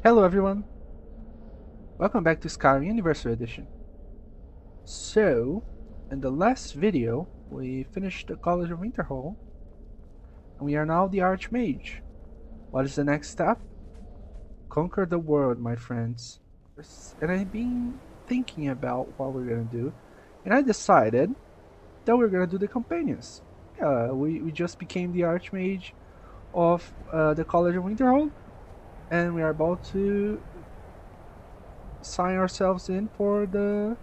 Hello everyone, welcome back to Skyrim Anniversary Edition. So, in the last video, we finished the College of Winterhold, and we are now the Archmage. What is the next step? Conquer the world, my friends. And I've been thinking about what we're gonna do, and I decided that we're gonna do the companions. We just became the Archmage of the College of Winterhold, and we are about to sign ourselves in for the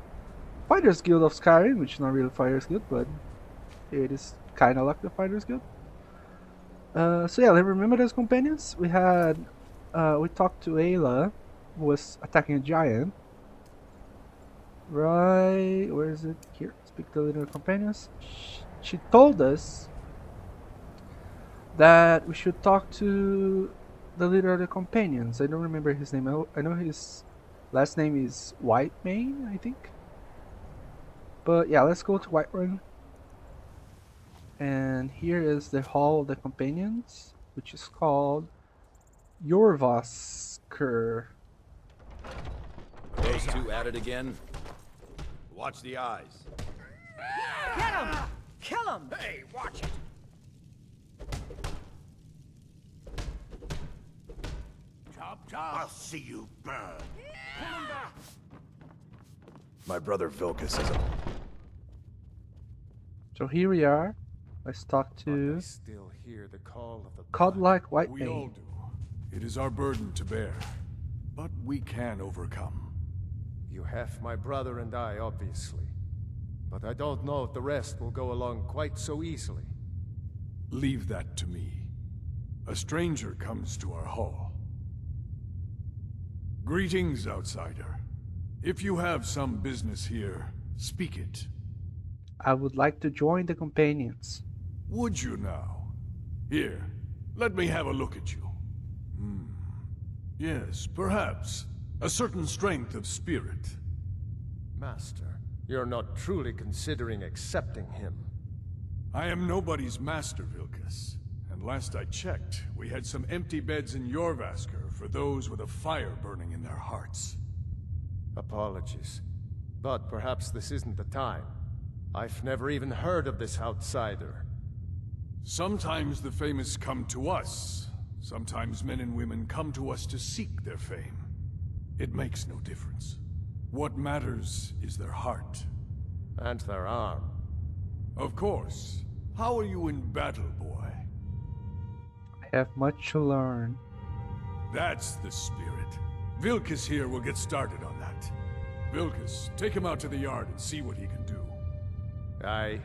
Fighters Guild of Skyrim, which is not really Fighters Guild, but it is kind of like the Fighters Guild. So yeah, remember those companions? We talked to Ayla, who was attacking a giant. Right, where is it? Here, speak to the leader of companions. She told us that we should talk to the leader of the companions. I don't remember his name. I know his last name is Whitemane, I think. But yeah, let's go to Whiterun. And here is the Hall of the Companions, which is called Jorvaskr. Those two at it again? Watch the eyes. Get him! Kill him! Hey, watch it! Chop, chop! I'll see you burn! Pull him back! My brother Vilkas is a... So here we are. Let's talk to I still hear the call of the Godlike blood. We all Whitemane. do. It is our burden to bear. But we can overcome. You have my brother and I, obviously. But I don't know if the rest will go along quite so easily. Leave that to me. A stranger comes to our hall. Greetings, outsider. If you have some business here, speak it. I would like to join the companions. Would you now? Here, let me have a look at you. Yes, perhaps. A certain strength of spirit. Master, you're not truly considering accepting him. I am nobody's master, Vilkas. And last I checked, we had some empty beds in Jorvaskr for those with a fire burning in their hearts. Apologies. But perhaps this isn't the time. I've never even heard of this outsider. Sometimes the famous come to us. Sometimes men and women come to us to seek their fame. It makes no difference. What matters is their heart. And their arm. Of course. How are you in battle, boy? I have much to learn. That's the spirit. Vilkas here will get started on that. Vilkas, take him out to the yard and see what he can do. Aye.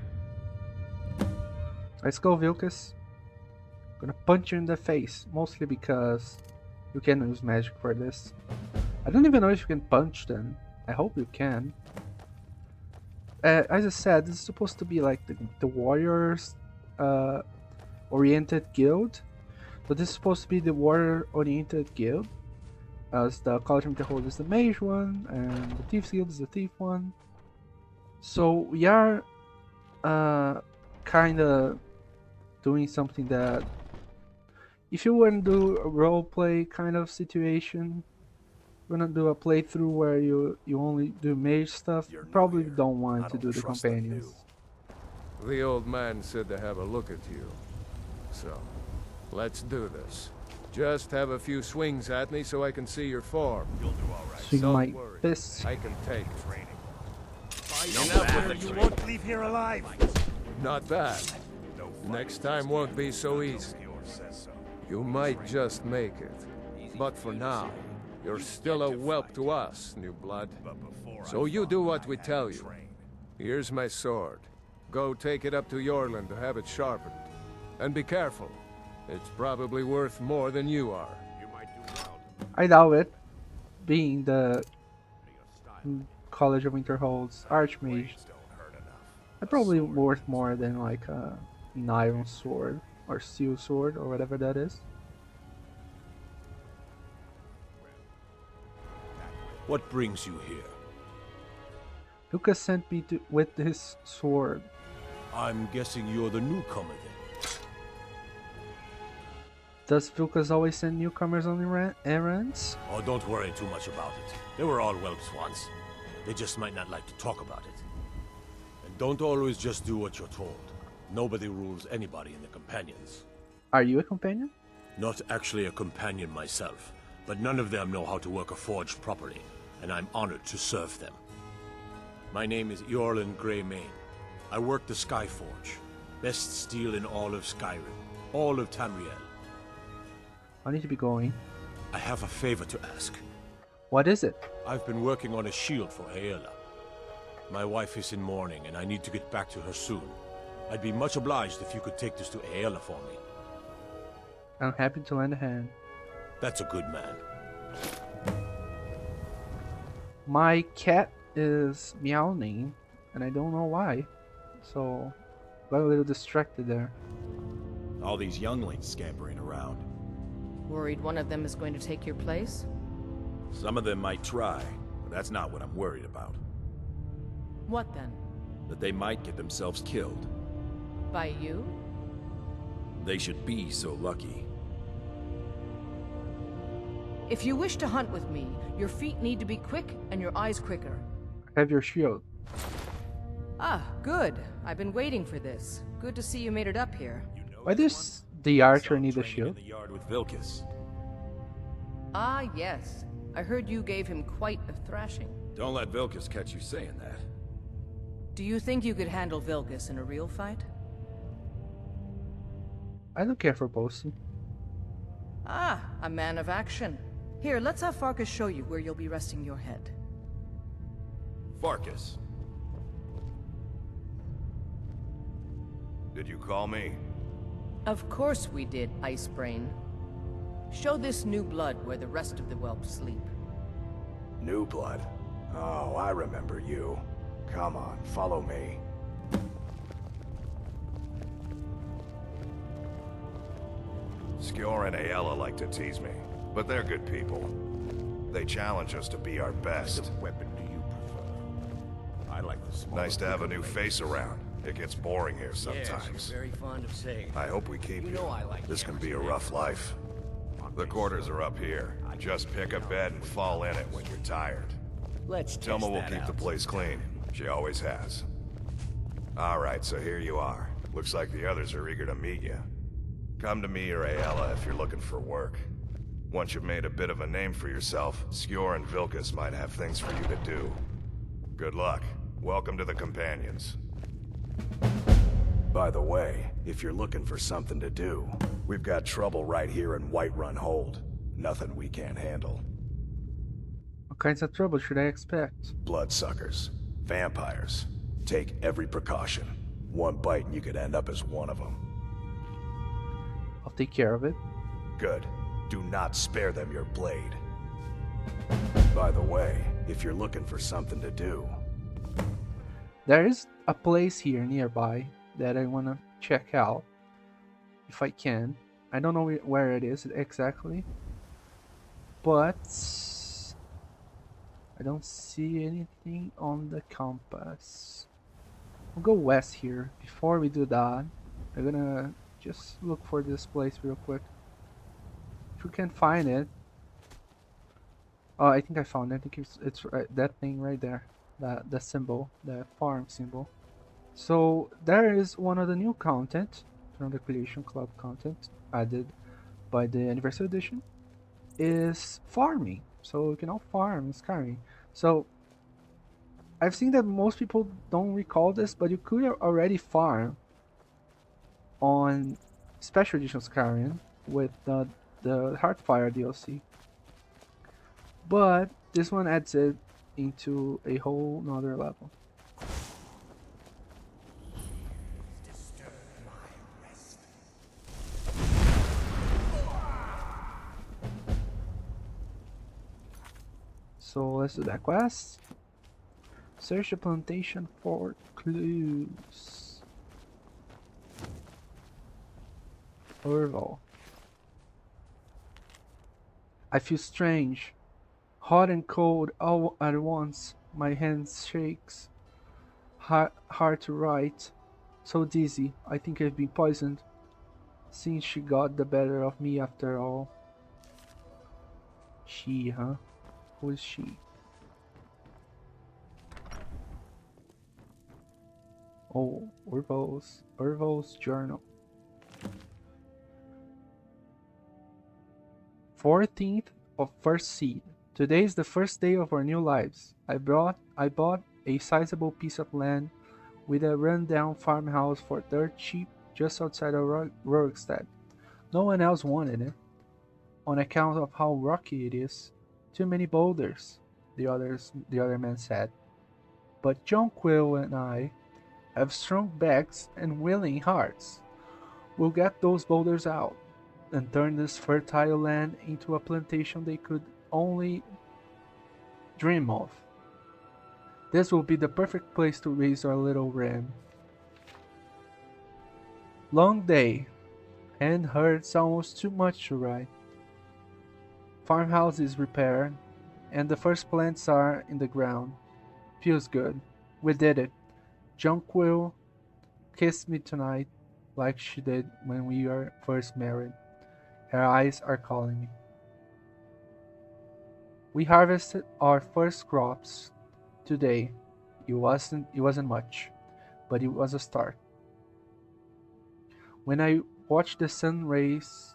Let's go, Vilkas. Gonna punch you in the face, mostly because you can use magic for this. I don't even know if you can punch them. I hope you can. As I said, this is supposed to be like the warriors oriented guild. So this is supposed to be the warrior oriented guild. As the College of Winterhold is the mage one, and the Thieves Guild is the thief one. So we are kinda doing something that if you want to do a roleplay kind of situation, you want to do a playthrough where you only do mage stuff, you probably don't want to do the companions. The old man said to have a look at you. So, let's do this. Just have a few swings at me so I can see your form. You'll do all right. Swing Don't my worry. fists. I can take Training. Enough with the You training. won't leave here alive. Not bad. No Next time won't be so easy. says so. You might just make it. But for now, you're still a whelp to us, new blood. But before So you do what we tell you. Here's my sword. Go take it up to Yorland to have it sharpened. And be careful. It's probably worth more than you are. you might do well I doubt it, being the to your style. College of Winterhold's Archmage. Blades don't hurt enough. I'd probably worth more than like an iron sword or steel sword or whatever that is. What brings you here? Lucas sent me with his sword. I'm guessing you're the newcomer then. Does Vilkas always send newcomers on errands? Oh, don't worry too much about it. They were all whelps once. They just might not like to talk about it. And don't always just do what you're told. Nobody rules anybody in the companions. Are you a companion? Not actually a companion myself, but none of them know how to work a forge properly, and I'm honored to serve them. My name is Eorlin Greymane. I work the Skyforge. Best steel in all of Skyrim. All of Tamriel. I need to be going. I have a favor to ask. What is it? I've been working on a shield for Aela. My wife is in mourning, and I need to get back to her soon. I'd be much obliged if you could take this to Aela for me. I'm happy to lend a hand. That's a good man. My cat is meowing, and I don't know why. So, got a little distracted there. All these younglings scampering around. Worried one of them is going to take your place? Some of them might try, but that's not what I'm worried about. What then? That they might get themselves killed. By you? They should be so lucky. If you wish to hunt with me, your feet need to be quick and your eyes quicker. Have your shield. Ah, good. I've been waiting for this. Good to see you made it up here. Why does the archer need a Training shield? in the yard with Vilkas. Ah, yes. I heard you gave him quite a thrashing. Don't let Vilkas catch you saying that. Do you think you could handle Vilkas in a real fight? I don't care for boasting. Ah, a man of action. Here, let's have Farkas show you where you'll be resting your head. Farkas. Did you call me? Of course we did, Icebrain. Show this new blood where the rest of the whelps sleep. New blood? Oh, I remember you. Come on, follow me. Skjor and Aela like to tease me, but they're good people. They challenge us to be our best. What weapon do you prefer? I like the small. Nice to have a new face around. It gets boring here sometimes. very fond of saying. I hope we keep you. know I like This can be a rough life. The quarters are up here. Just pick a bed and fall in it when you're tired. Let's Telma will keep the place clean. She always has. Alright, so here you are. Looks like the others are eager to meet you. Come to me or Aela if you're looking for work. Once you've made a bit of a name for yourself, Skjor and Vilkas might have things for you to do. Good luck. Welcome to the Companions. By the way, if you're looking for something to do, we've got trouble right here in Whiterun Hold. Nothing we can't handle. What kinds of trouble should I expect? Bloodsuckers. Vampires. Take every precaution. One bite and you could end up as one of them. I'll take care of it. Good. Do not spare them your blade. By the way, if you're looking for something to do, There is a place here nearby that I want to check out. If I can. I don't know where it is exactly. But I don't see anything on the compass. We'll go west here. Before we do that, I'm gonna just look for this place real quick. If we can find it. Oh, I think I found it. I think it's right, that thing right there. The symbol, the farm symbol. So there is one of the new content from the Creation Club content added by the Anniversary Edition is farming. So you can all farm in Skyrim. So I've seen that most people don't recall this, but you could already farm on Special Edition Skyrim with the Heartfire DLC. But this one adds it into a whole nother level. So let's do that quest. Search the plantation for clues. Orval. I feel strange. Hot and cold all at once. My hands shakes. Hard to write. So dizzy. I think I've been poisoned. Since she got the better of me after all. She, huh? Who is she? Oh, Urvo's journal. 14th of first seed. Today is the first day of our new lives. I bought a sizable piece of land with a rundown farmhouse for dirt cheap just outside of Rorikstead. No one else wanted it, on account of how rocky it is. Too many boulders, the other man said. But Jonquil and I have strong backs and willing hearts. We'll get those boulders out and turn this fertile land into a plantation they could only dream of. This will be the perfect place to raise our little ram. Long day, and hurts almost too much to write. Farmhouse is repaired, and the first plants are in the ground. Feels good. We did it. Jonquil kissed me tonight like she did when we were first married. Her eyes are calling me. We harvested our first crops today. It wasn't much, but it was a start. When I watched the sun rays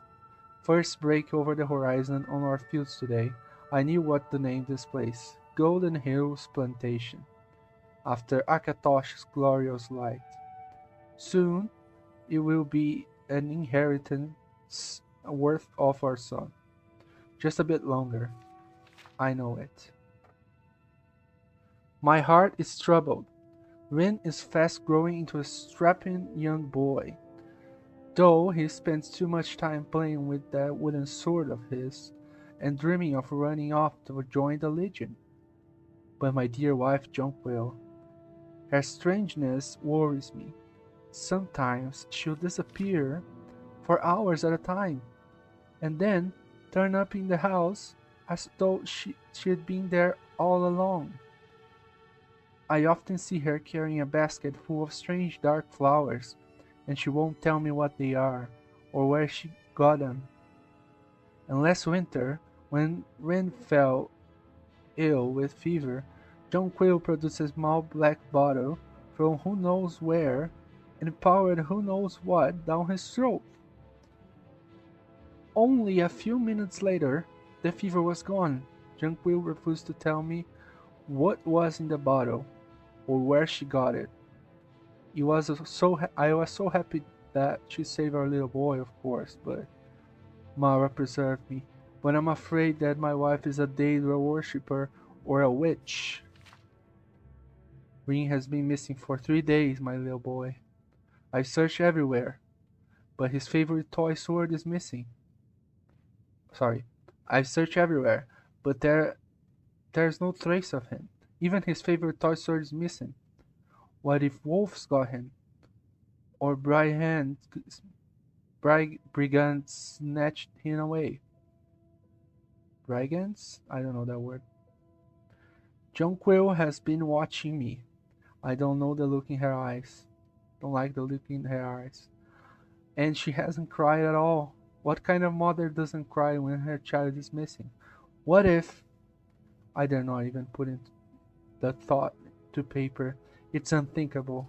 first break over the horizon on our fields today, I knew what to name this place. Golden Hills Plantation, after Akatosh's glorious light. Soon it will be an inheritance worth of our son. Just a bit longer. I know it. My heart is troubled. Rin is fast growing into a strapping young boy, though he spends too much time playing with that wooden sword of his and dreaming of running off to join the Legion. But my dear wife Jonquil, her strangeness worries me. Sometimes she'll disappear for hours at a time, and then turn up in the house as though she'd been there all along. I often see her carrying a basket full of strange dark flowers, and she won't tell me what they are, or where she got them. And last winter, when Ren fell ill with fever, Jonquil produced a small black bottle from who knows where and poured who knows what down his throat. Only a few minutes later, the fever was gone. Jonquil refused to tell me what was in the bottle, or where she got it. I was so happy that she saved our little boy, of course, but Mara preserved me. But I'm afraid that my wife is a Daedra worshipper or a witch. Ring has been missing for 3 days, my little boy. I searched everywhere, but his favorite toy sword is missing. Sorry, I've searched everywhere, but there's no trace of him. Even his favorite toy sword is missing. What if wolves got him? Or brigands snatched him away? Brigands? I don't know that word. Jonquil has been watching me. I don't know the look in her eyes. Don't like the look in her eyes. And she hasn't cried at all. What kind of mother doesn't cry when her child is missing? What if... I dare not even put the thought to paper. It's unthinkable.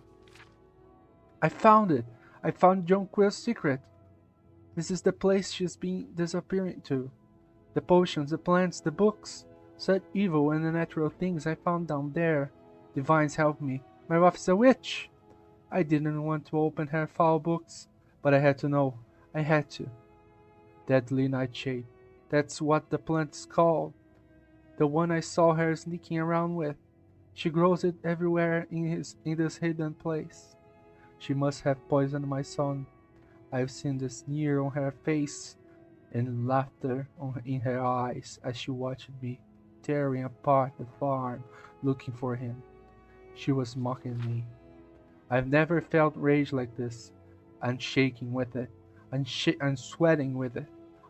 I found it! I found Jonquil's secret! This is the place she's been disappearing to. The potions, the plants, the books. Such evil and unnatural things I found down there. Divines help me. My wife is a witch! I didn't want to open her foul books, but I had to know. I had to. Deadly nightshade. That's what the plant is called. The one I saw her sneaking around with. She grows it everywhere in this hidden place. She must have poisoned my son. I've seen the sneer on her face and laughter in her eyes as she watched me tearing apart the farm looking for him. She was mocking me. I've never felt rage like this. I'm shaking with it. I'm sweating with it.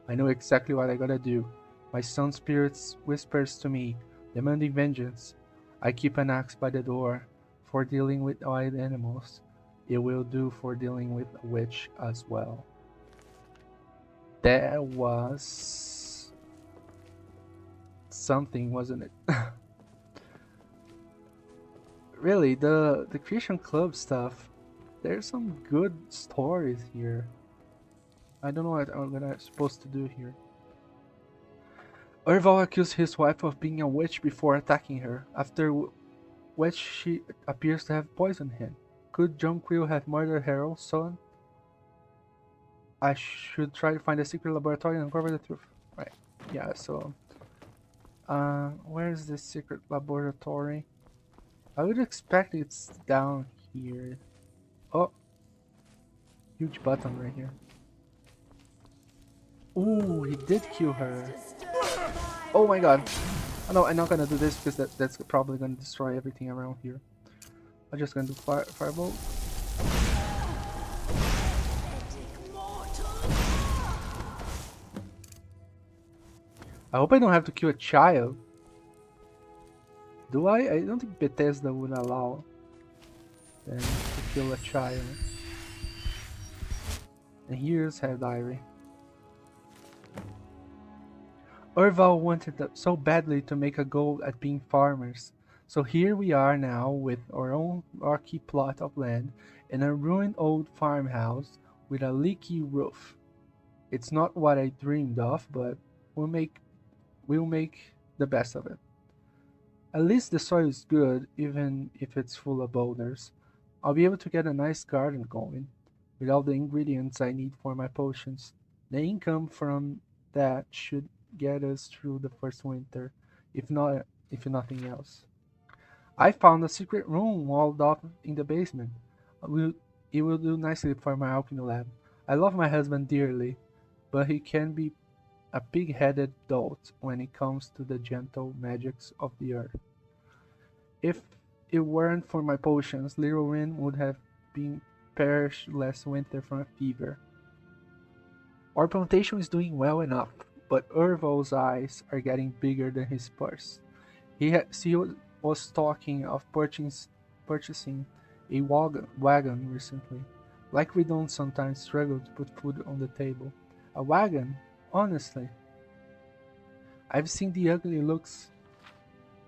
I know exactly what I gotta do. My son's spirit whispers to me, demanding vengeance. I keep an axe by the door. For dealing with wild animals, it will do for dealing with a witch as well. That was something, wasn't it? Really, the Christian club stuff. There's some good stories here. I don't know what I'm supposed to do here. Erval accused his wife of being a witch before attacking her, after which she appears to have poisoned him. Could Jonquil have murdered Harold's son? I should try to find a secret laboratory and uncover the truth. Right. Yeah, so... where's the secret laboratory? I would expect it's down here. Oh! Huge button right here. Ooh, he did kill her. Oh my god. Oh, no, I'm not gonna do this because that's probably gonna destroy everything around here. I'm just gonna do fireball. I hope I don't have to kill a child. Do I? I don't think Bethesda would allow them to kill a child. And here's her diary. Erval wanted so badly to make a go at being farmers. So here we are now with our own rocky plot of land in a ruined old farmhouse with a leaky roof. It's not what I dreamed of, but we'll make the best of it. At least the soil is good, even if it's full of boulders. I'll be able to get a nice garden going, with all the ingredients I need for my potions. The income from that should get us through the first winter, if nothing else. I found a secret room walled off in the basement. It will do nicely for my alchemy lab. I love my husband dearly, but he can be a pig-headed dolt when it comes to the gentle magics of the earth. If it weren't for my potions, little Rin would have been perished last winter from a fever. Our plantation is doing well enough, but Erval's eyes are getting bigger than his purse. He was talking of purchasing a wagon recently. Like we don't sometimes struggle to put food on the table. A wagon? Honestly. I've seen the ugly looks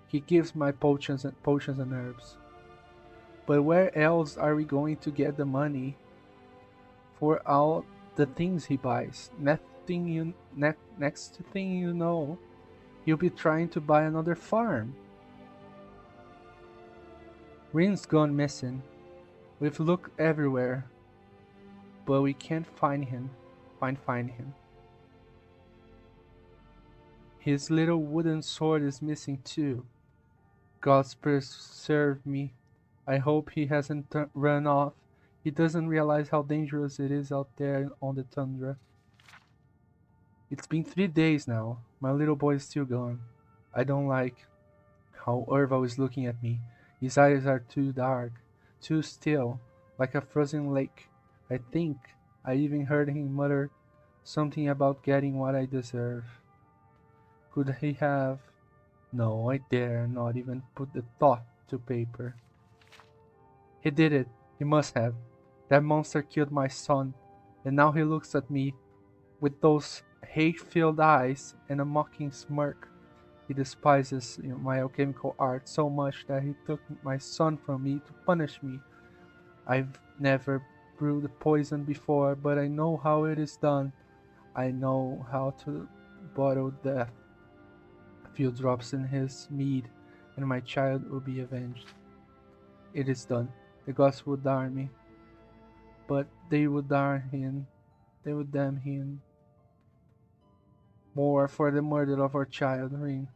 he gives my potions and herbs. But where else are we going to get the money for all the things he buys? Next thing you know, he'll be trying to buy another farm. Rin's gone missing. We've looked everywhere, but we can't find him. Find him. His little wooden sword is missing too. God preserve me. I hope he hasn't run off. He doesn't realize how dangerous it is out there on the tundra. It's been 3 days now. My little boy is still gone. I don't like how Erval is looking at me. His eyes are too dark, too still, like a frozen lake. I think I even heard him mutter something about getting what I deserve. Could he have? No, I dare not even put the thought to paper. He did it. He must have. That monster killed my son, and now he looks at me with those hate-filled eyes and a mocking smirk. He despises my alchemical art so much that he took my son from me to punish me. I've never brewed poison before, but I know how it is done. I know how to bottle death. A few drops in his mead, and my child will be avenged. It is done. The gods would damn me, but they would damn him more for the murder of our child, Rin.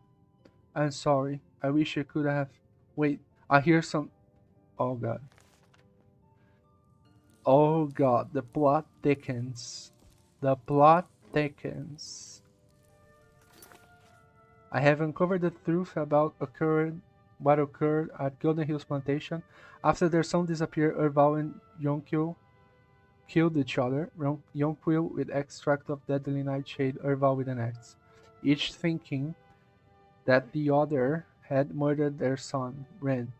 I'm sorry. I wish I could have. Wait, I hear some. Oh god. Oh god, the plot thickens. The plot thickens. I have uncovered the truth about what occurred at Golden Hills Plantation. After their son disappeared, Erval and Yonquil killed each other. Yonquil with extract of deadly nightshade, Erval with an axe, each thinking that the other had murdered their son, Ren.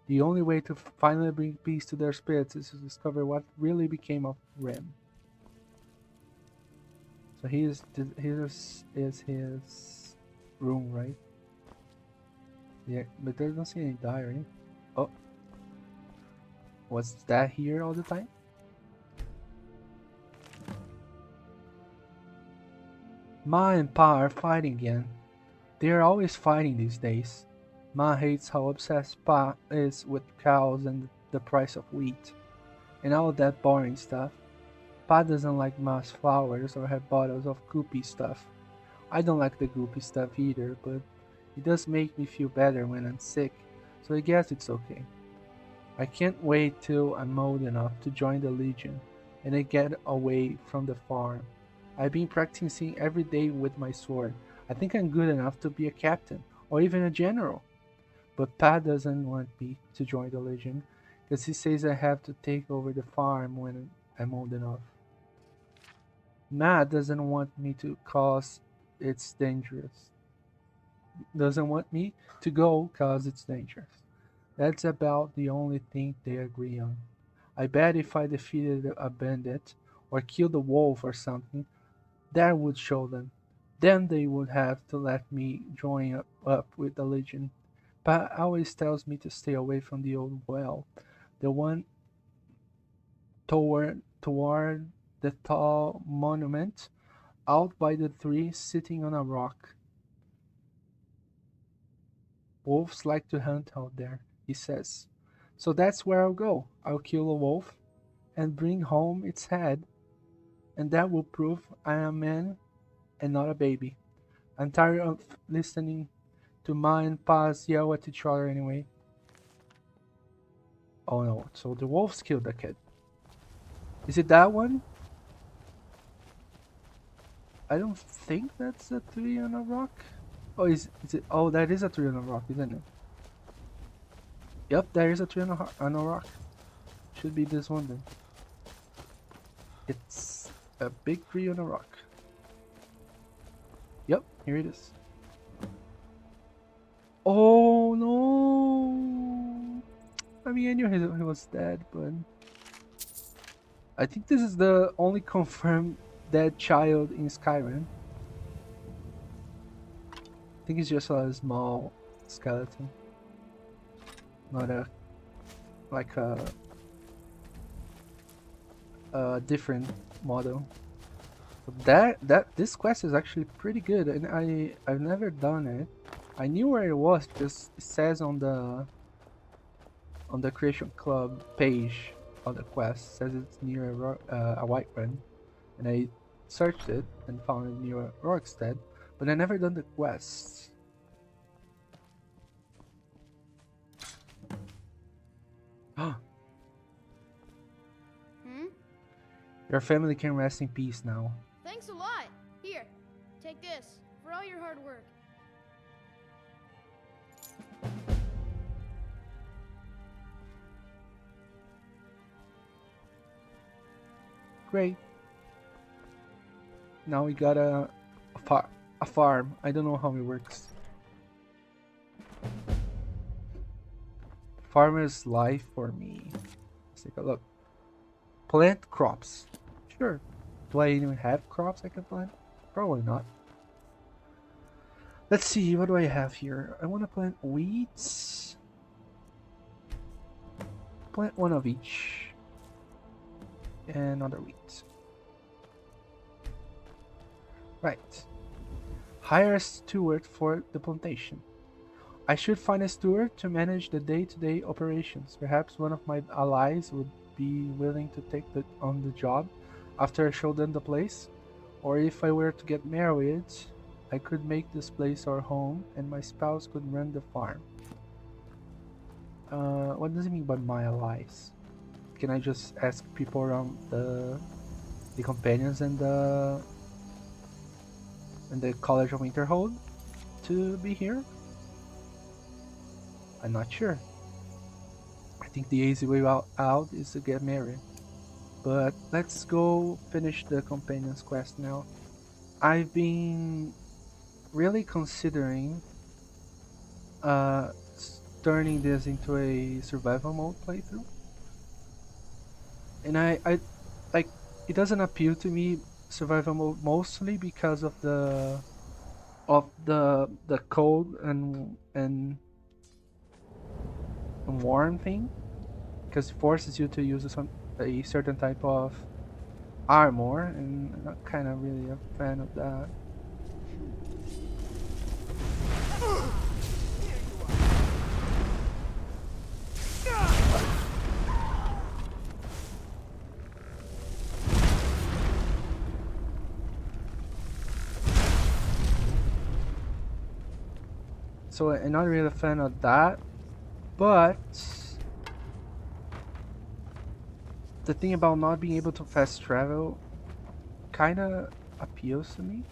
The only way to finally bring peace to their spirits is to discover what really became of Ren. So So here's is his room, right? Yeah, but there doesn't see any diary. Oh, was that here all the time? Ma and Pa are fighting again. They are always fighting these days. Ma hates how obsessed Pa is with cows and the price of wheat, and all that boring stuff. Pa doesn't like Ma's flowers or her bottles of goopy stuff. I don't like the goopy stuff either, but it does make me feel better when I'm sick, so I guess it's okay. I can't wait till I'm old enough to join the Legion and I get away from the farm. I've been practicing every day with my sword. I think I'm good enough to be a captain or even a general. But Pa doesn't want me to join the Legion because he says I have to take over the farm when I'm old enough. Ma doesn't want me to cause it's dangerous. Doesn't want me to go cause it's dangerous. That's about the only thing they agree on. I bet if I defeated a bandit or killed a wolf or something, that would show them. Then they would have to let me join up with the Legion. Pa always tells me to stay away from the old well, the one toward the tall monument out by the tree sitting on a rock. Wolves like to hunt out there, he says. So that's where I'll go. I'll kill a wolf and bring home its head, and that will prove I am a man and not a baby. I'm tired of listening to Ma and Pa's yell at each other anyway. Oh no, so the wolves killed the kid. Is it that one? I don't think that's a tree on a rock. Oh, is it? Oh, that is a tree on a rock, isn't it? Yep, there is a tree on a rock. Should be this one then. It's a big tree on a rock. Yep, here it is. Oh no! I mean, I knew he was dead, but I think this is the only confirmed dead child in Skyrim. I think it's just a small skeleton, not a a different model. But this quest is actually pretty good, and I've never done it. I knew where it was because it says on the Creation Club page of the quest, it says it's near a white run, and I searched it and found it near Rorikstead, but I never done the quests. Your family can rest in peace now. Thanks a lot. Here, take this for all your hard work. Great. Now we got a farm. I don't know how it works. Farmer's life for me. Let's take a look. Plant crops. Sure. Do I even have crops I can plant? Probably not. Let's see, what do I have here? I want to plant wheats. Plant one of each. And another wheat. Right. Hire a steward for the plantation. I should find a steward to manage the day-to-day operations. Perhaps one of my allies would be willing to take on the job after I show them the place. Or if I were to get married, I could make this place our home and my spouse could run the farm. What does it mean by my allies? Can I just ask people around the companions and the College of Winterhold to be here? I'm not sure. I think the easy way out is to get married. But let's go finish the companion's quest now. I've been really considering turning this into a survival mode playthrough. And I like, it doesn't appeal to me survival mode mostly because of the cold and warm thing, because it forces you to use a certain type of armor, and I'm not kind of really a fan of that. So I'm not really a fan of that, but the thing about not being able to fast travel kind of appeals to me,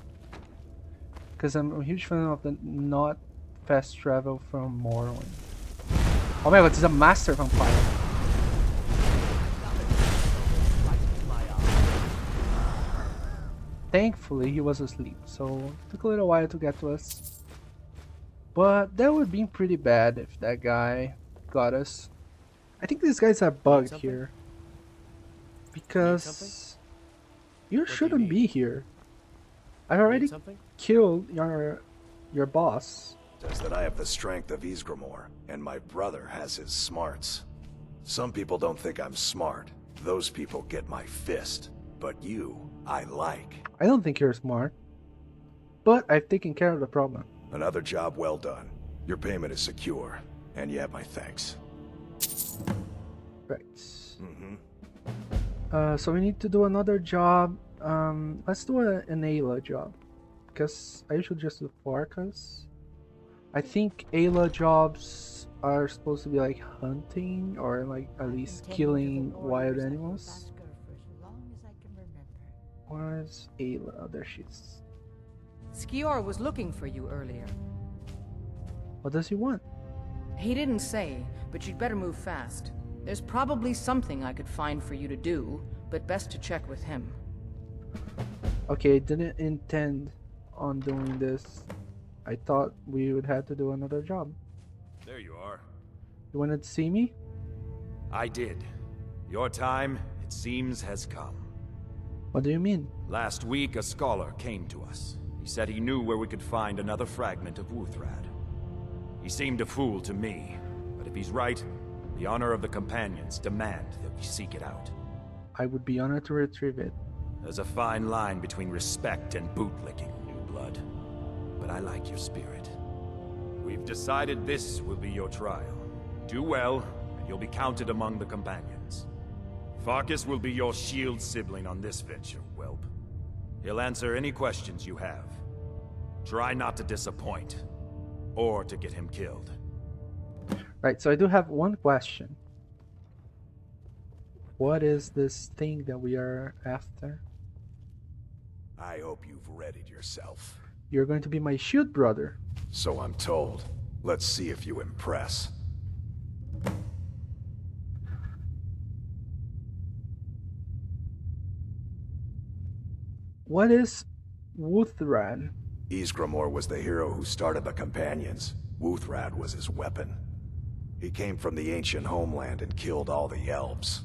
because I'm a huge fan of the not fast travel from Morrowind. Oh my god, this is a master vampire. Thankfully he was asleep, so it took a little while to get to us. But that would be pretty bad if that guy got us. I think these guys are bugged here. Because you shouldn't be here. I've already killed your boss. Says that I have the strength of Ysgramor, and my brother has his smarts. Some people don't think I'm smart. Those people get my fist. But you, I like. I don't think you're smart. But I've taken care of the problem. Another job well done. Your payment is secure, and you have my thanks. Right. So we need to do another job. Let's do an Ayla job, because I usually just do Farkas. I think Ayla jobs are supposed to be like hunting, or like at least killing wild animals. Where's Ayla? Oh, there she is. Skior was looking for you earlier. What does he want? He didn't say, but you'd better move fast. There's probably something I could find for you to do, but best to check with him. Okay, I didn't intend on doing this. I thought we would have to do another job. There you are. You wanted to see me? I did. Your time, it seems, has come. What do you mean? Last week, a scholar came to us. He said he knew where we could find another fragment of Wuthrad. He seemed a fool to me, but if he's right, the honor of the Companions demand that we seek it out. I would be honored to retrieve it. There's a fine line between respect and bootlicking, new blood. But I like your spirit. We've decided this will be your trial. Do well, and you'll be counted among the Companions. Farkas will be your shield sibling on this venture, whelp. He'll answer any questions you have. Try not to disappoint, or to get him killed. Right, so I do have one question. What is this thing that we are after? I hope you've readied yourself. You're going to be my shield brother. So I'm told. Let's see if you impress. What is Wuthrad? Ysgramor was the hero who started the Companions. Wuthrad was his weapon. He came from the ancient homeland and killed all the elves.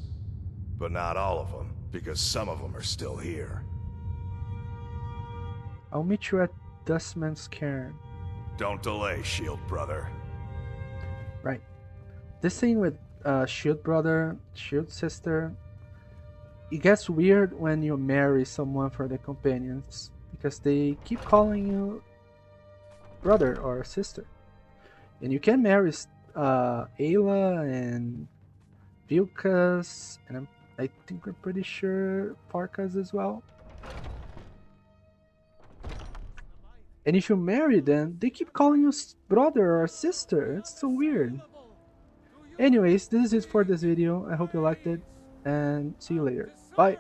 But not all of them, because some of them are still here. I'll meet you at Dustman's Cairn. Don't delay, shield brother. Right. This thing with shield brother, shield sister, it gets weird when you marry someone for the Companions, because they keep calling you brother or sister. And you can marry Ayla and Vilkas, and I think we're pretty sure Farkas as well. And if you marry them, they keep calling you brother or sister. It's so weird. Anyways, this is it for this video. I hope you liked it, and see you later. Bye.